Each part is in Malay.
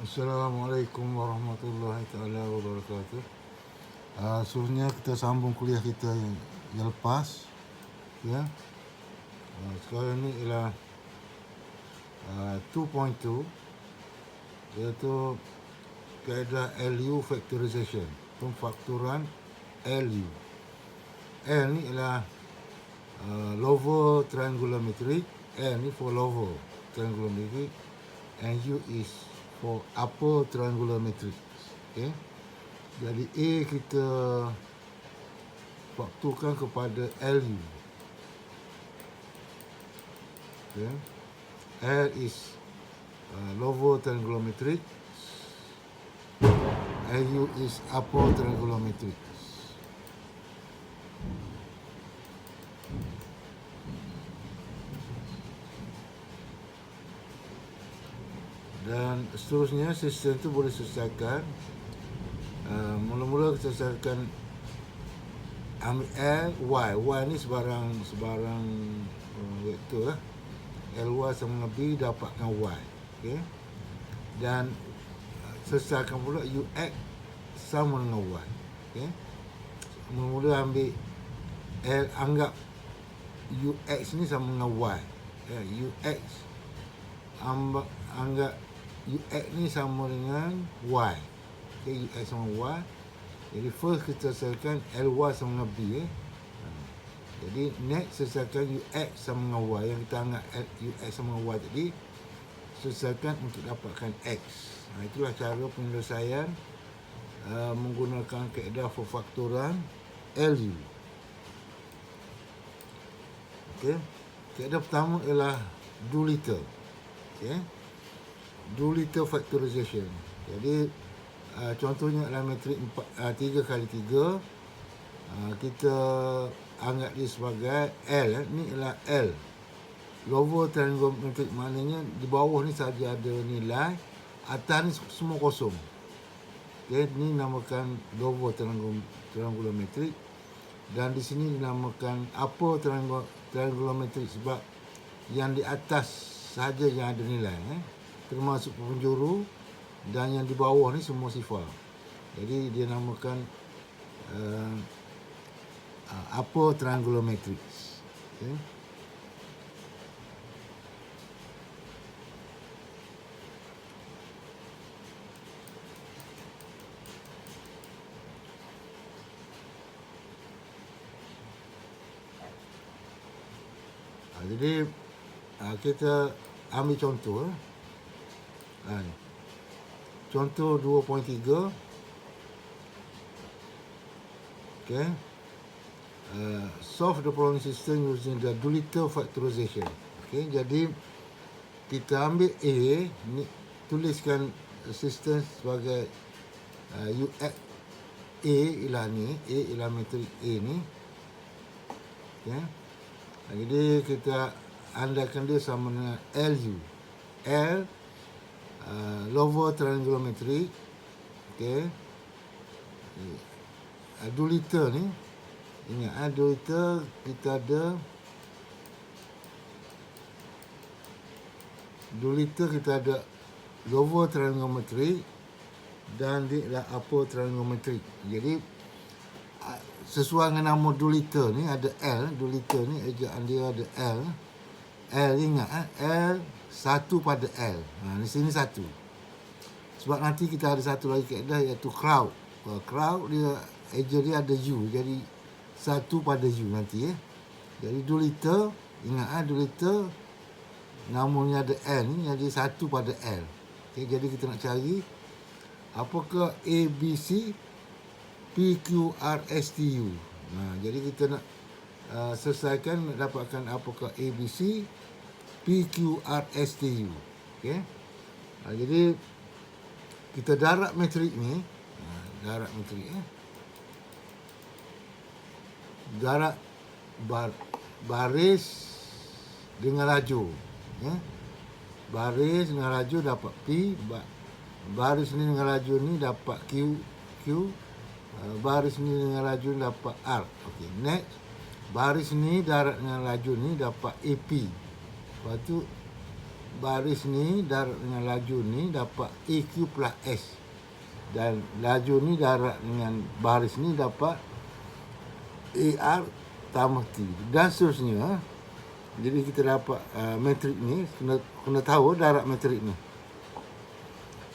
Assalamualaikum warahmatullahi taala wabarakatuh. Seterusnya kita sambung kuliah kita yang lepas, ya. Sekarang ini ialah 2.2, iaitu kaedah LU factorization, pemfakturan LU. L ni ialah lower trigonometric, L ni for lower trigonometric, and U is for upper trigonometric. Okay. Jadi A kita fakturkan kepada LU. Okay. L is lower trigonometric, LU is upper trigonometric. Dan seterusnya sistem itu boleh selesaikan. Mula-mula kita selesaikan ambil L, Y. Y ni sebarang vektor lah. Ly sama dengan B dapatkan Y. Okay. Dan selesaikan pula Ux sama dengan Y. Okay. Mula-mula ambil L, anggap Ux ni sama dengan Y. Ux anggap Ux ni sama dengan Y. Okay, Ux sama Y. Jadi first kita selesaikan Ly sama dengan B. Jadi next selesaikan Ux sama dengan Y. Yang kita anggap Ux sama dengan Y tadi, selesaikan untuk dapatkan X. Itulah cara penyelesaian menggunakan kaedah pemfakturan LU. Okay. Kaedah pertama ialah Doolittle. Okay. Doolittle factorization. Jadi contohnya adalah metrik 3 kali 3. Kita anggap dia sebagai L. Ini adalah L. Lower trigonometric, maknanya di bawah ni saja ada nilai, atas ni semua kosong. Okay, ini dinamakan lower trigonometric, dan di sini dinamakan upper trigonometric sebab yang di atas sahaja yang ada nilai, termasuk penjuru, dan yang di bawah ni semua sifar. Jadi dia namakan upper trigonometric. Okay. Jadi kita ambil contoh. Contoh 2.3. Okay. Solve the following system using the Doolittle factorization. Okay, jadi kita ambil A ni, tuliskan sistem sebagai Ux A ialah ni, A ialah metrik A ni. Okay. Jadi kita andaikan dia sama dengan LU. L lower trigonometric. Okay. Doolittle ni, ingat Doolittle kita ada lower trigonometric dan dia adalah upper trigonometric. Jadi sesuai dengan nama Doolittle ni ada L. Doolittle ni ejaan dia ada L. L ingat L satu pada L. Di sini satu. Sebab nanti kita ada satu lagi kaedah iaitu crowd. Crowd dia eja dia ada U. Jadi satu pada U nanti. Jadi Doolittle, ingat Doolittle namanya ada L ni, jadi satu pada L. Okay, jadi kita nak cari apakah ABC PQRSTU. Jadi kita nak selesaikan, dapatkan apakah ABC PQRSTU. Okay. Jadi kita darab metrik ni, darab metrik darab baris dengan lajur. Baris dengan lajur dapat P, baris ni dengan lajur ni dapat Q, baris ni dengan lajur ni dapat R. Okey, next baris ni darab dengan lajur ni dapat AP. Lepas tu baris ni darab dengan laju ni dapat AQ plus S. Dan laju ni darab dengan baris ni dapat AR tambah T. Dan seterusnya. Jadi kita dapat matrik ni, kena tahu darab matrik ni.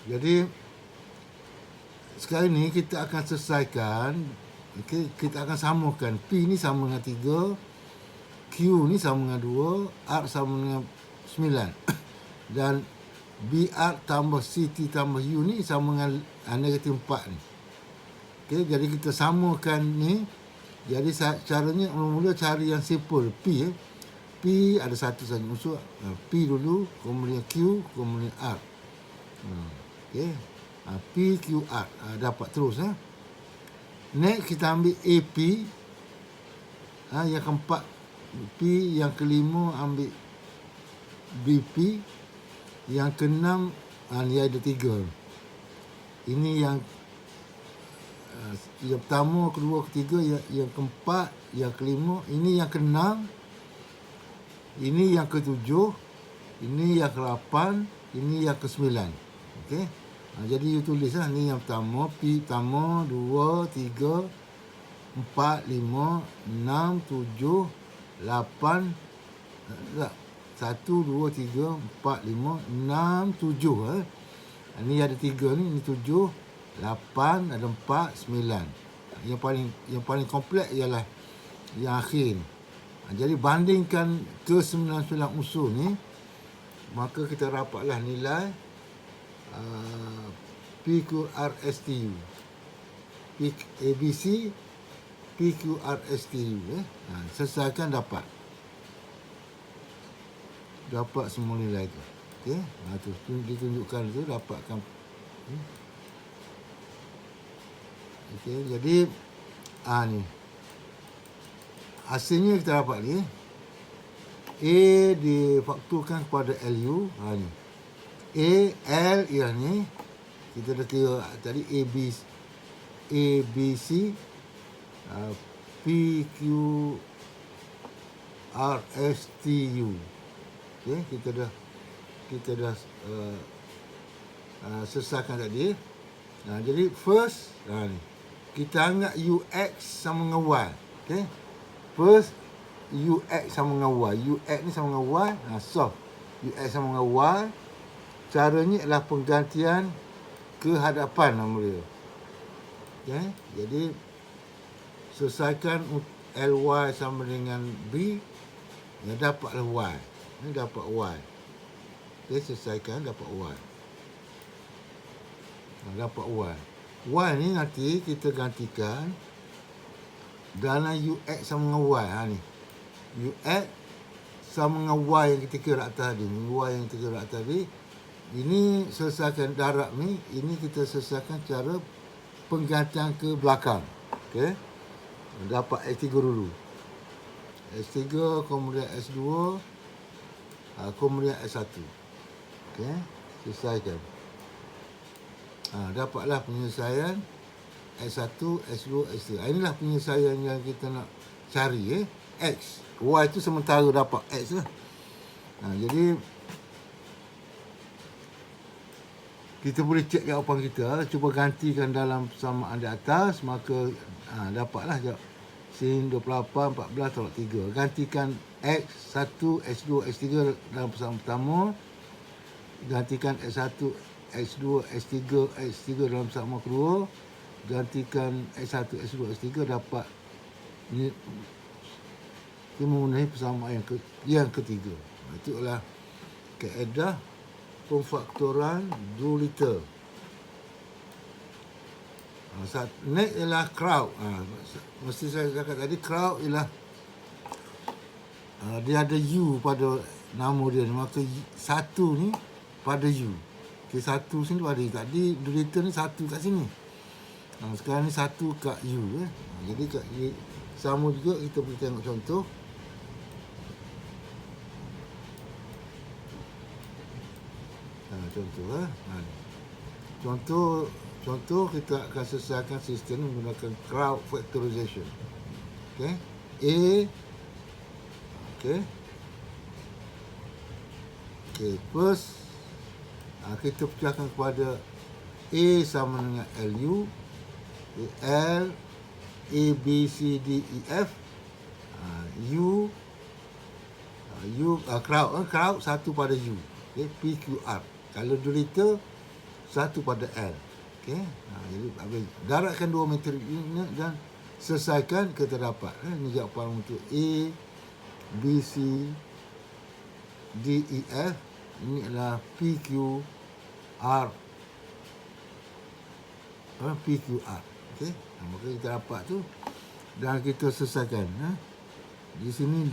Jadi sekarang ni kita akan selesaikan, okay, kita akan samakan P ni sama dengan 3, Q ni sama dengan 2, R sama dengan 9 dan BR tambah CT tambah U ni sama dengan negatif 4 ni. Okay, jadi kita samakan ni. Jadi caranya mula-mula cari yang simple P. P ada satu saja unsur. P dulu, kemudian Q, kemudian R. Okay. P, Q, R. Dapat terus. Next kita ambil AP. Yang keempat P, yang kelima ambil BP. Yang keenam ni ada 3. Ini yang pertama, kedua, ketiga, yang keempat, yang kelima, ini yang keenam, ini yang ketujuh, ini yang ke-8, ini yang ke-9. Okey. Jadi you tulislah ni yang pertama, P pertama, 2, 3, 4, 5, 6, 7, 8, 1, 2, 3, 4, 5, 6, 7. Ini ada 3 ni, ini 7, 8, ada 4, 9. Yang paling kompleks ialah yang akhir ni. Jadi bandingkan ke-99 unsur ni, maka kita dapatlah nilai PQRSTU. ABC PQRSTU. Selesaikan dapat semua nilai tu. Okey, tu ditunjukkan tu dapatkan. Okey, jadi ni hasilnya kita dapat ni. A difakturkan kepada LU. Ni A, L ialah ni. Kita dah kira tadi ABC, PQRSTU. Okey, kita dah selesaikan tadi. Jadi first ni kita anggap UX sama dengan Y. Okey. First UX sama dengan Y. UX ni sama dengan Y. Solve. UX sama dengan Y. Caranya adalah penggantian kehadapan nama dia. Okay. Jadi selesaikan LY sama dengan B. Ya, dapatlah Y. Ini dapat Y. Okay, selesaikan dapat Y. Dapat Y. Y ni nanti kita gantikan dalam UX sama dengan Y. Ni UX sama dengan Y yang kita kira atas tadi. Y yang kita kira atas tadi. Ini selesaikan darab ni. Ini kita selesaikan cara penggantian ke belakang. Okey. Dapat S3 dulu. S3 kemudian S2 kemudian S1. Okey. Selesaikan. Dapatlah penyelesaian S1, S2, S3. Inilah penyelesaian yang kita nak cari. X. Y tu sementara dapat X lah. Jadi kita boleh cek jawapan kita. Cuba gantikan dalam persamaan di atas. Maka dapatlah sin 28, 14 tolak 3. Gantikan X1, S2, S3 dalam persamaan pertama. Gantikan S1, S2, S3, S3 dalam persamaan kedua. Gantikan S1, S2, S3 dapat ini memenuhi persamaan yang ketiga. Itulah kaedah pemfaktoran Doolittle. Next ialah crowd. Mesti saya cakap tadi crowd ialah dia ada U pada nama dia. Maka satu ni pada U. Okay, satu sini pada U. Tadi Doolittle ni satu kat sini. Sekarang ni satu kat U. Jadi kat sama juga kita boleh tengok contoh. Contoh kita akan selesaikan sistem menggunakan crowd factorization. Okey. A. Okey. Okay, first kita pecahkan kepada A sama dengan LU, L, A, B, C, D, E, F, U, crowd 1 pada U. Okay, P, Q, R. Kalau 2 liter, 1 pada L. Okay, jadi habis daratkan dua matrik ini dan selesaikan, kita dapat ini jawapan untuk A, B, C, D, E, F. Ini adalah P, Q, R, PQR. Okey, maka kita dapat tu dan kita selesaikan. Di sini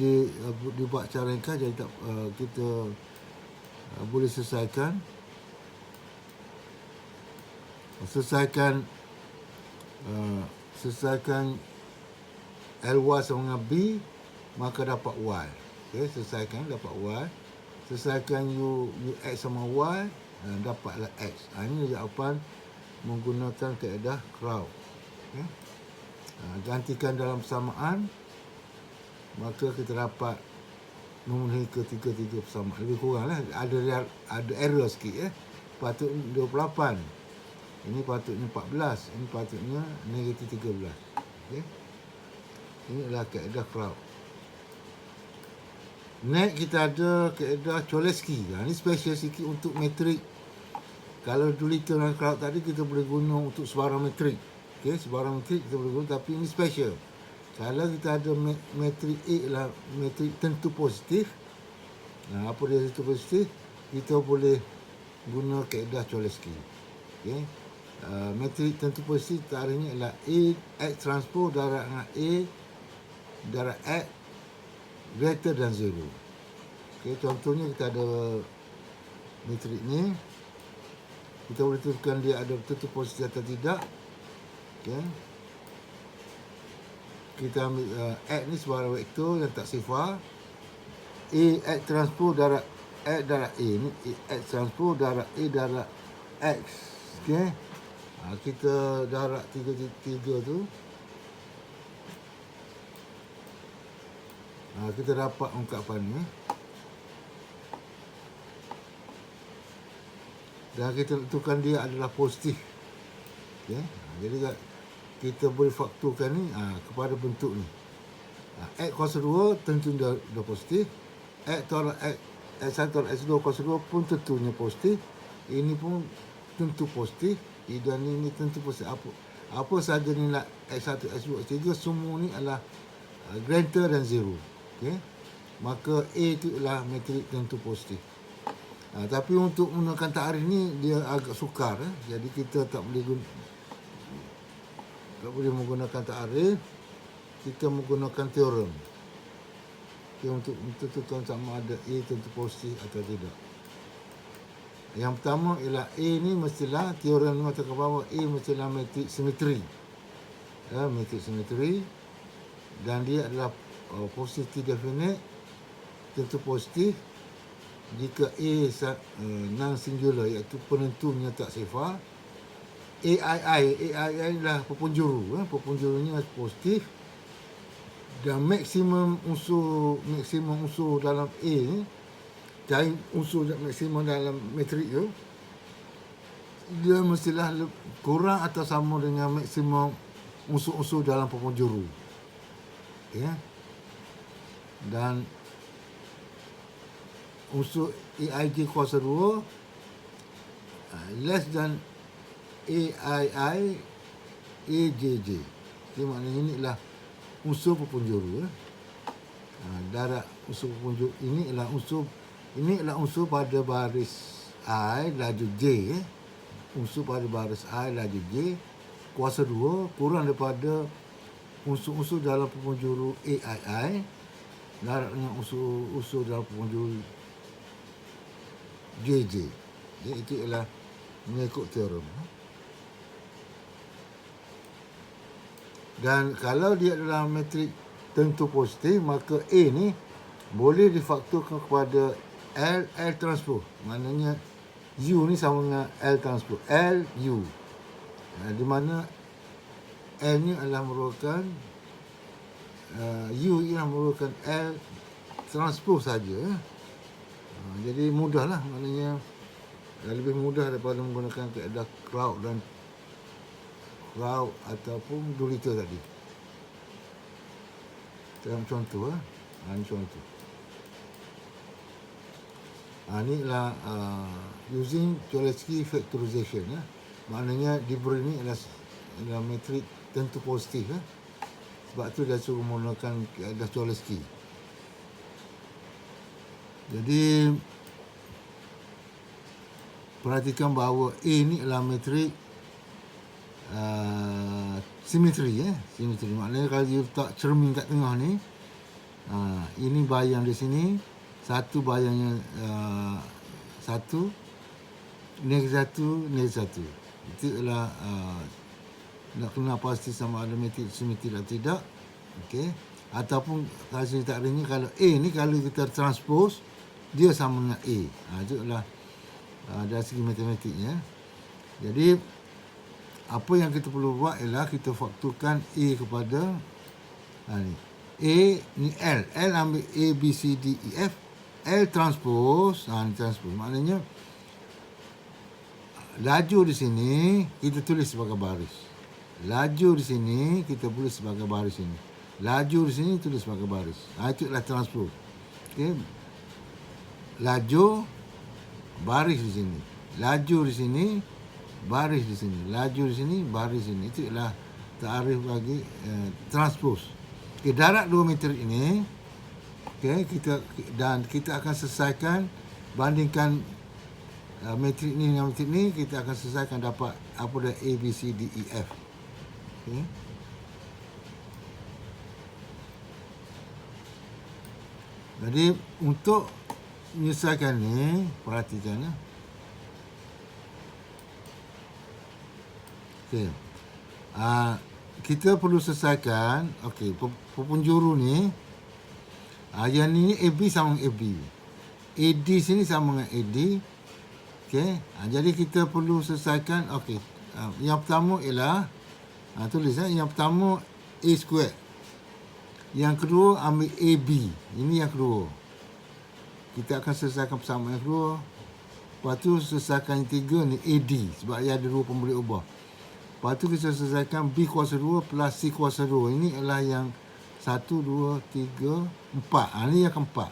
dibuat cara ringkas, jadi kita boleh selesaikan LY sama dengan B, maka dapat Y. Okey, selesaikan dapat Y. Selesaikan UX sama Y, dapatlah X. Ini jawapan menggunakan kaedah crowd. Okay. Gantikan dalam persamaan, maka kita dapat memenuhi ketiga-tiga persamaan. Lebih kurang lah, ada error sikit. Patutnya 28, ini patutnya 14, ini patutnya negatif 13. Okay. Ini adalah kaedah crowd. Next kita ada kaedah Cholesky. Ini special sikit untuk matrik. Kalau 2 liter dan crowd tadi kita boleh guna untuk sebarang matrik. Okey, sebarang matrik kita boleh guna, tapi ini special. Kalau kita ada matrik A lah, matrik tentu positif. Apa dia tentu positif? Kita boleh guna kaedah Cholesky. Okey. Matrik tentu positif tarikh adalah A X transpose darat dengan A darat X greater than 0. Okey, contohnya kita ada matrik ni. Kita boleh tentukan dia ada tentu positif atau tidak. Okey. Kita ambil X ni sebarang vektor yang tak sifar. A X transpose darat X darat A ni X transpose darat A darat X. Okey. Kita darat 3 tu. Kita dapat ungkapan ni. Dan kita tentukan dia adalah positif. Okay. Jadi kita boleh fakturkan ni kepada bentuk ni. X kuasa 2 tentu dia positif. X tolak X1 tolak X2 kuasa 2 pun tentunya positif. Ini pun tentu positif. Dan ini tentu positif. Apa sahaja nilai X1, X2, X3 semua ni adalah greater than 0. Okay. Maka A itu adalah matrik tentu positif. Tapi untuk menggunakan takrif ni dia agak sukar. Jadi kita tak boleh menggunakan takrif. Kita menggunakan teorem. Okay, untuk menentukan sama ada A tentu positif atau tidak. Yang pertama ialah A ni mestilah, teorem ni mengatakan bahawa A mestilah matrik simetri. Matrik simetri. Dan dia adalah positif definite, tentu positif jika A non singular, iaitu penentunya tak sifar. AII adalah pepunjuru, pepunjurunya positif, dan maksimum unsur dalam A ni, cari unsur maksimum dalam matrik tu, dia mestilah kurang atau sama dengan maksimum unsur-unsur dalam pepunjuru. Ya. Dan unsur AIJ kuasa 2 less than AII AJJ. Jadi maknanya ini adalah unsur pepunjuru. Darat unsur pepunjuru ini adalah unsur pada baris I laju J. Unsur pada baris I laju J kuasa 2 kurang daripada unsur-unsur dalam pepunjuru AII darat dengan unsur dalam pepunjuru JJ. Jadi itu ialah mengikut teorem. Dan kalau dia adalah matrik tentu positif, maka A ni boleh difakturkan kepada L transpose. Maknanya U ni sama dengan L transpose. L, U. Di mana L ni adalah merupakan U ialah merupakan L transpose saja. Jadi mudahlah, maknanya lebih mudah daripada menggunakan kaedah crowd ataupun Doolittle tadi. Dalam contoh ini contoh. Ini adalah using Cholesky factorization Maknanya diberi ni adalah metrik tentu positif Sebab tu dia suruh menggunakan kaedah Cholesky. Jadi perhatikan bahawa A ni adalah metrik simetri simetri. Maknanya kalau dia letak cermin kat tengah ni, ini bayang di sini, satu bayangnya satu, negatif satu. Itu adalah nak kena pasti sama ada metrik simetri atau tidak. Okey. Ataupun kalau saya tak ada ni, kalau A ni kalau kita transpose, dia sama dengan A. Itu adalah dari segi matematiknya. Jadi apa yang kita perlu buat ialah kita fakturkan A kepada ni. A ni L. L ambil A, B, C, D, E, F. L transpose. Ni transpose. Maknanya laju di sini kita tulis sebagai baris. Laju di sini kita tulis sebagai baris ini. Laju di sini tulis sebagai baris. Itu adalah transpose. Okey. Laju baris di sini. Laju di sini, baris di sini. Laju di sini, baris di sini. Itu adalah takrif bagi transpose. Okay, darat dua metrik ini, kita akan selesaikan, bandingkan metrik ni dengan metrik ni, kita akan selesaikan dapat apa dia A, B, C, D, E, F. Okay. Jadi untuk menyelesaikan ni, perhatikan Okey. Kita perlu selesaikan, penjuru ni, yang ni AB sama dengan AB. AD sini sama dengan AD. Okey. Jadi kita perlu selesaikan, yang pertama ialah, tulis yang pertama A square. Yang kedua ambil AB. Ini yang kedua. Kita akan selesaikan persamaan yang kedua. Lepas tu selesaikan yang tiga ni AD. Sebab ia ada dua pemberi ubah. Lepas tu kita selesaikan B kuasa 2 plus C kuasa 2. Ini adalah yang 1, 2, 3, 4. Ini yang keempat.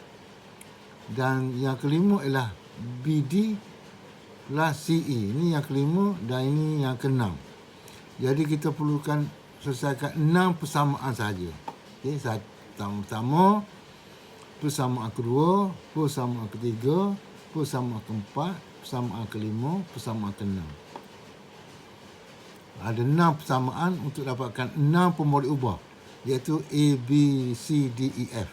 Dan yang kelima ialah BD plus CE. Ini yang kelima dan ini yang keenam. Jadi kita perlukan selesaikan 6 persamaan saja. Okey, pertama, persamaan kedua, persamaan ketiga, persamaan keempat, persamaan kelima, persamaan keenam. Ada 6 persamaan untuk dapatkan 6 pemberi ubah, iaitu A, B, C, D, E, F.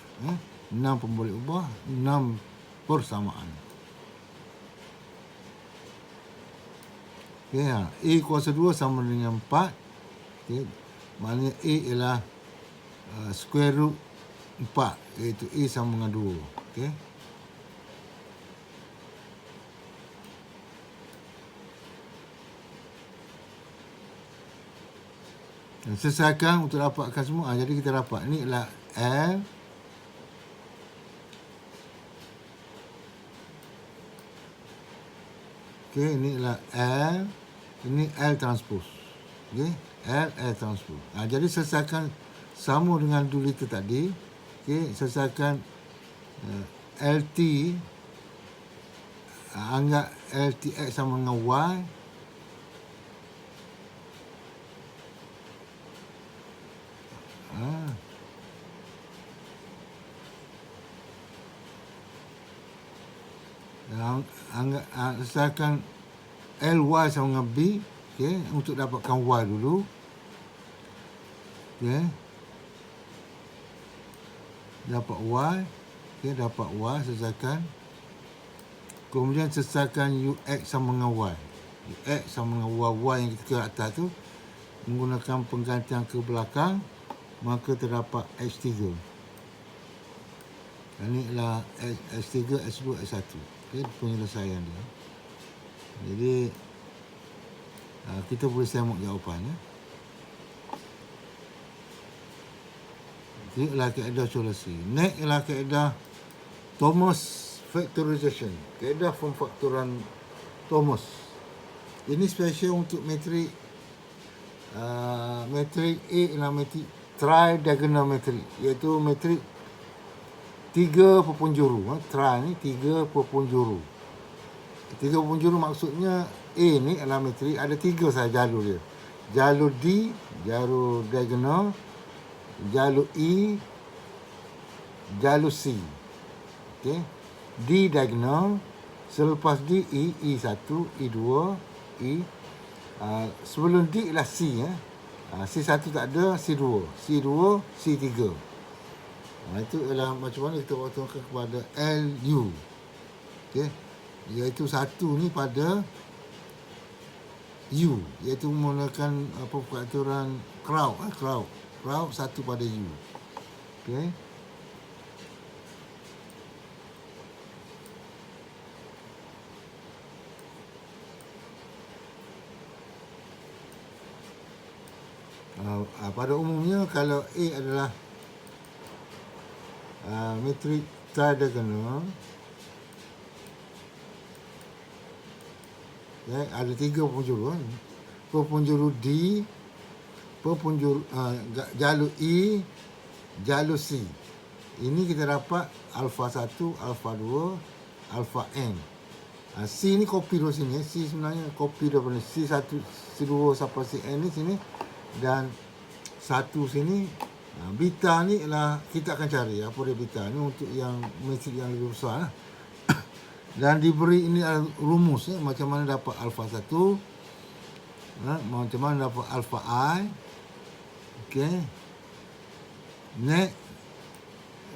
6 pemberi ubah, 6 persamaan. Okay, A kuasa 2 sama dengan 4. Okay, maknanya A ialah square root 4, iaitu A sama dengan 2. Okay. Dan selesaikan untuk dapatkan semua. Jadi kita dapat ni ialah L ini ialah L, ini L transpose. L transpose. Jadi selesaikan sama dengan Doolittle tadi. Selesaikan LT, anggap LTX sama dengan Y. Selesaikan LY sama dengan B. Untuk dapatkan Y dulu. Dapat Y. Dapat Y, selesaikan. Kemudian selesaikan UX sama dengan Y. UX sama dengan Y yang kita ke atas tu. Menggunakan penggantian ke belakang, maka terdapat X3. Ini adalah X3, X2, X1. Penyelesaian dia. Jadi kita boleh semak jawapannya. Ini adalah kaedah Cholesky. Next ialah kaedah Thomas factorization, kaedah pemfaktoran Thomas. Ini special untuk metrik metrik A ialah metrik tridiagonal metrik, iaitu metrik 3 penjuru. Tri ni 3 penjuru. 3 penjuru maksudnya A ni adalah metrik ada 3 sahaja jalur dia. Jalur D, jalur diagonal, jalur E, jalur C. Okey. D diagonal, selepas D E, E1, E2, E. Sebelum D ialah C. C1 tak ada, C2, C2, C3. Itu adalah macam mana kita waktukan kepada LU. Okey. Iaitu satu ni pada U, iaitu menggunakan pemfaktoran crowd, crowd satu pada U. Okey. Pada umumnya kalau A adalah metrik tridiagonal, ada 3 penjuru. Penjuru D, penjuru jalur E, jalur C. Ini kita dapat alfa 1, alfa 2, alfa n. C ni kopi dari sini. C sebenarnya kopi daripada C1, C2 sampai Cn ni sini, dan 1 sini. Beta ni ialah kita akan cari apa dia beta ni untuk yang metrik yang lebih besar lah. Dan diberi ini rumus macam mana dapat alfa 1, macam mana dapat alfa I. Okey. Next,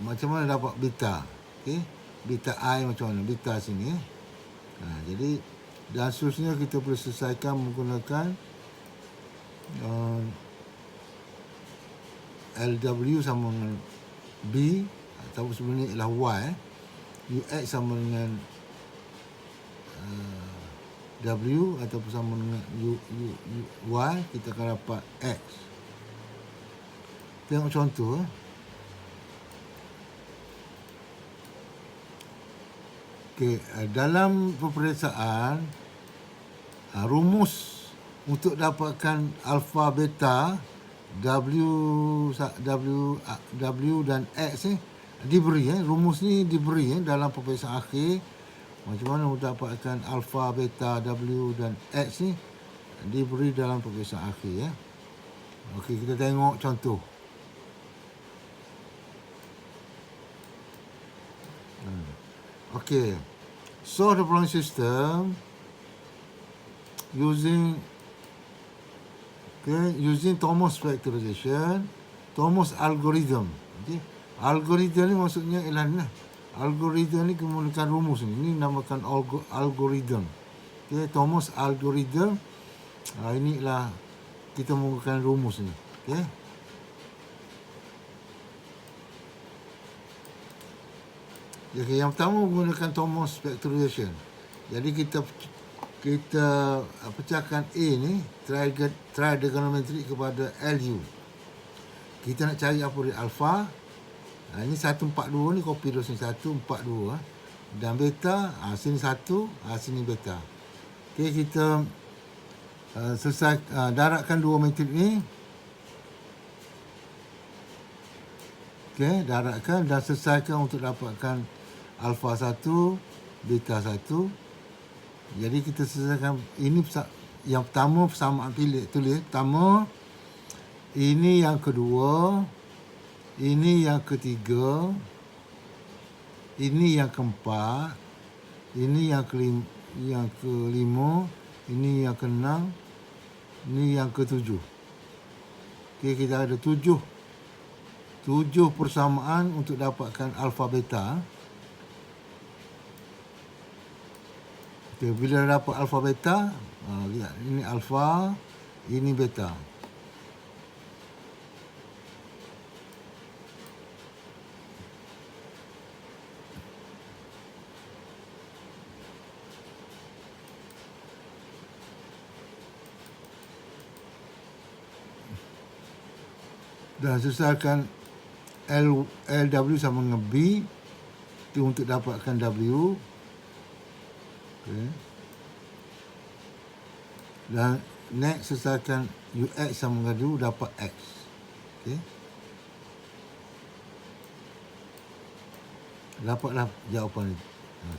macam mana dapat beta. Okey. Beta I macam mana, beta sini. Jadi dan seterusnya kita boleh selesaikan menggunakan LW sama dengan B, atau sebenarnya ialah Y. UX sama dengan W ataupun sama dengan Y, kita akan dapat X. Tengok contoh. Okey, dalam peperiksaan rumus untuk dapatkan alfa beta W dan X ni diberi, rumus ni diberi dalam peperiksaan akhir. Macam mana untuk dapatkan alfa beta W dan X ni diberi dalam peperiksaan akhir. Okey, kita tengok contoh. Okay, solve the following system using Thomas factorization, Thomas algorithm. Okay, algorithm ni maksudnya ialah ni. Algorithm ni menggunakan rumus ni. Ini namakan algorithm. Okay, Thomas algorithm. Ini ialah kita menggunakan rumus ni. Okay. Okay, yang pertama menggunakan Thomas factorization. Jadi kita pecahkan A ni trigonometrik kepada LU. Kita nak cari apa dia alfa. Ini 142 ni kopi dari sini 142 dan beta sini 1, sini beta. Okey, kita selesai darabkan dua metrik ni. Okey, darabkan dan selesaikan untuk dapatkan alfa 1, beta 1. Jadi kita selesaikan ini yang pertama persamaan tulis pertama, ini yang kedua, ini yang ketiga, ini yang keempat, ini yang kelima, ini yang keenam, ini yang ketujuh. Okey, kita ada tujuh persamaan untuk dapatkan alfa beta. Okay, bila dapat alfa beta, ini alfa, ini beta. Dan selesaikan LW sama dengan B. Itu untuk dapatkan W. Okay. Dan next selesaikan UX sama dengan U dapat X. Okay. Dapatlah jawapan itu.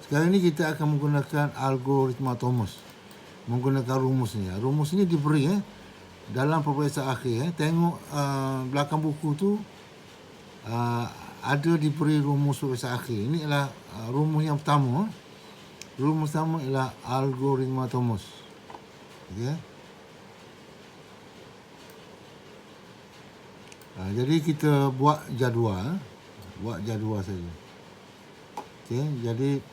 Sekarang ni kita akan menggunakan algoritma Thomas. Menggunakan rumus ni. Rumus ni diberi dalam peperiksaan akhir. Tengok belakang buku tu ada diberi rumus peperiksaan akhir. Ini adalah rumus yang pertama. Rumus pertama ialah algoritma Thomas. Okay. Jadi kita buat jadual. Buat jadual saja. Okay. Jadi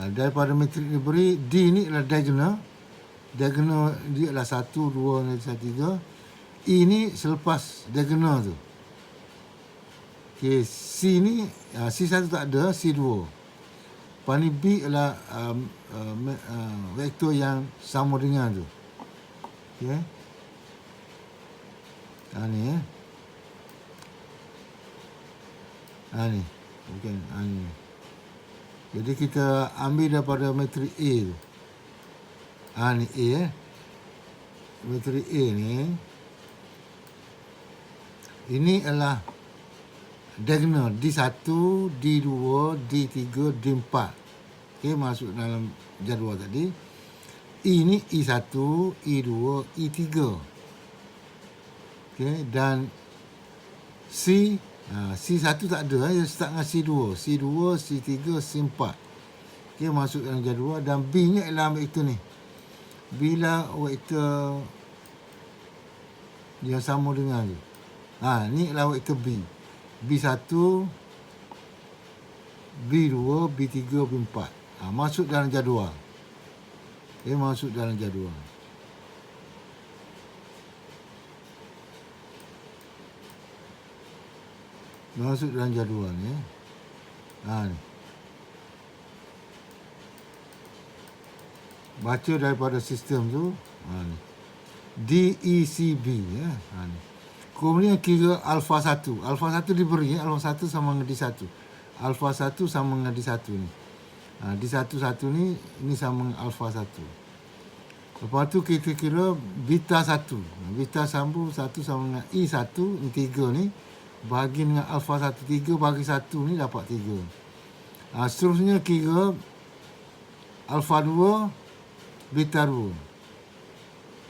daripada matrik diberi, D ni adalah diagonal. Diagonal dia adalah 1, 2, 3. E ni selepas diagonal tu. Okay. C ni, C1 tak ada, C2. Lepas ni B adalah vektor yang sama dengan tu. Okay. Ni ni. Bukan, ni. Jadi kita ambil daripada matrik A tu. Ni A. Matrik A ni. Ini adalah diagonal D1, D2, D3, D4. Okey, masuk dalam jadual tadi. E ni E1, E2, E3. Okey, dan C C1 tak ada, dia start dengan C2, C2, C3, C4. Okey, masuk dalam jadual. Dan B ni adalah vektor ni. Bila vektor yang sama dengan tu. Ni adalah vektor B. B1, B2, B3, B4. Masuk dalam jadual. Okey, masuk dalam jadual. Masuk dalam jadual ni. Ni. Baca daripada sistem tu. Ni. DECB. Ni. Kemudian kira alfa 1. Alfa 1 diberi. Alfa 1 sama dengan D1. Alfa 1 sama dengan D1 ni. D1 1 ni. Ini sama dengan alfa 1. Lepas tu kita kira beta 1. Beta sambung 1 sama dengan E1. Ini 3 ni. Bahagi dengan alfa 1, 3 bagi 1 ni dapat 3. Seterusnya kira alfa 2, beta 2.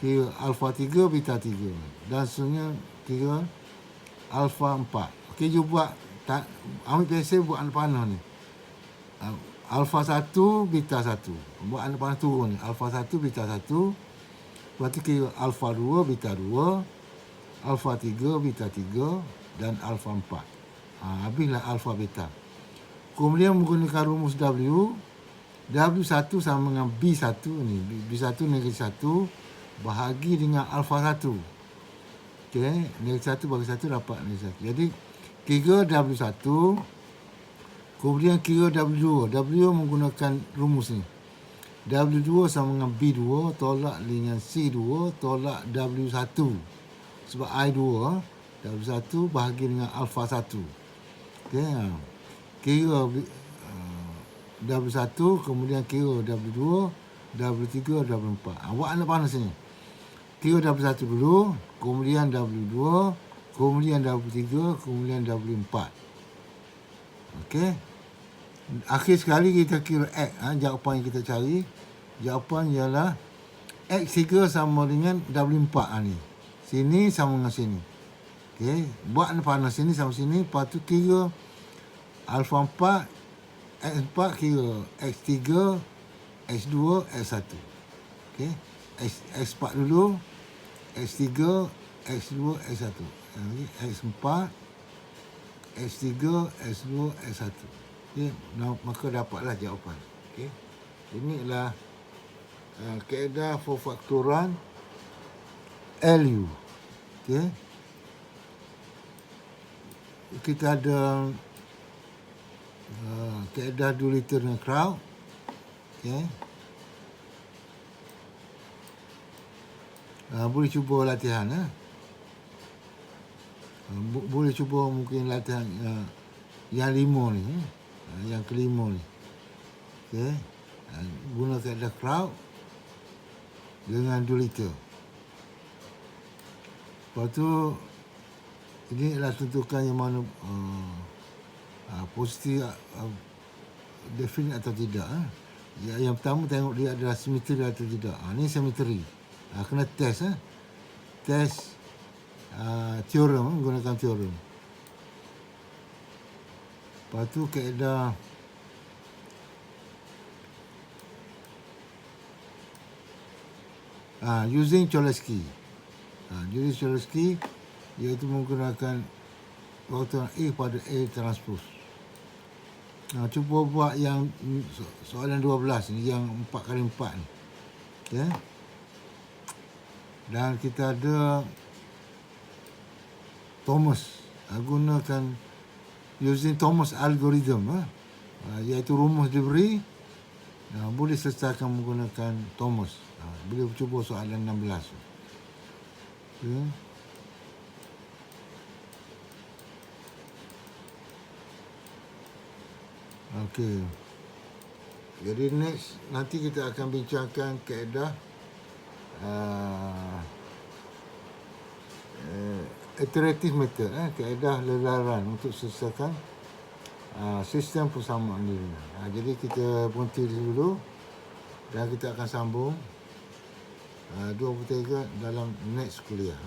Kira alfa 3, beta 3. Dan seterusnya kira alfa 4. Okey, you buat, ambil pensel buat anak panah ni. Alfa 1, beta 1. Buat anak panah turun ni. Alfa 1, beta 1. Lepas tu kira alfa 2, beta 2. Alfa 3, beta 3. Dan alfa 4. Habislah alfa beta. Kemudian menggunakan rumus W. W1 sama dengan B1 ni. B1 negatif 1 bahagi dengan alfa 1. Okey, negatif 1 bagi 1 dapat negatif 1. Jadi kira W1. Kemudian kira W2. W menggunakan rumus ni. W2 sama dengan B2 tolak dengan C2 tolak W1. Sebab I2 W1 bahagi dengan alfa 1. Okey. Kira W1, kemudian kira W2, W3, W4. Buat anak panah sini. Kira W1 dulu, kemudian W2, kemudian W3, kemudian W4. Okey. Akhir sekali kita kira X. Jawapan yang kita cari. Jawapan ialah X3 sama dengan W4 ni. Sini sama dengan sini. Okey, buat panas sini sama sini, lepas tu kira alfa 4, X4 kira X3, X2, X1. Okey, X4 dulu, X3, X2, X1. X4, X3, X2, X1. Okey, maka dapatlah jawapan. Okey, ini adalah kaedah pemfaktoran LU. Okey. Kita ada kaedah Doolittle dengan Crout. Okay. Boleh cuba latihan. Boleh cuba mungkin latihan yang 5 ni. yang kelima ni. Okey. Guna kaedah crowd dengan Doolittle. Lepas tu ini adalah tentukan yang mana positif definite atau tidak. Yang pertama tengok dia adalah simetri atau tidak. Ni simetri. Kena test. Test teorem, menggunakan teorem. Lepas tu kaedah using Cholesky. Using Cholesky iaitu menggunakan faktor A pada A transpose. Cuba buat yang soalan 12 ni, yang 4x4 ni. Okay. Dan kita ada Thomas, gunakan using Thomas algorithm, iaitu rumus diberi, boleh selesaikan menggunakan Thomas. Boleh cuba soalan 16. Okay. Okey. Jadi next nanti kita akan bincangkan kaedah iterative method, kaedah lelaran untuk selesaikan sistem persamaan diri. Jadi kita berhenti dulu dan kita akan sambung 23 dalam next kuliah.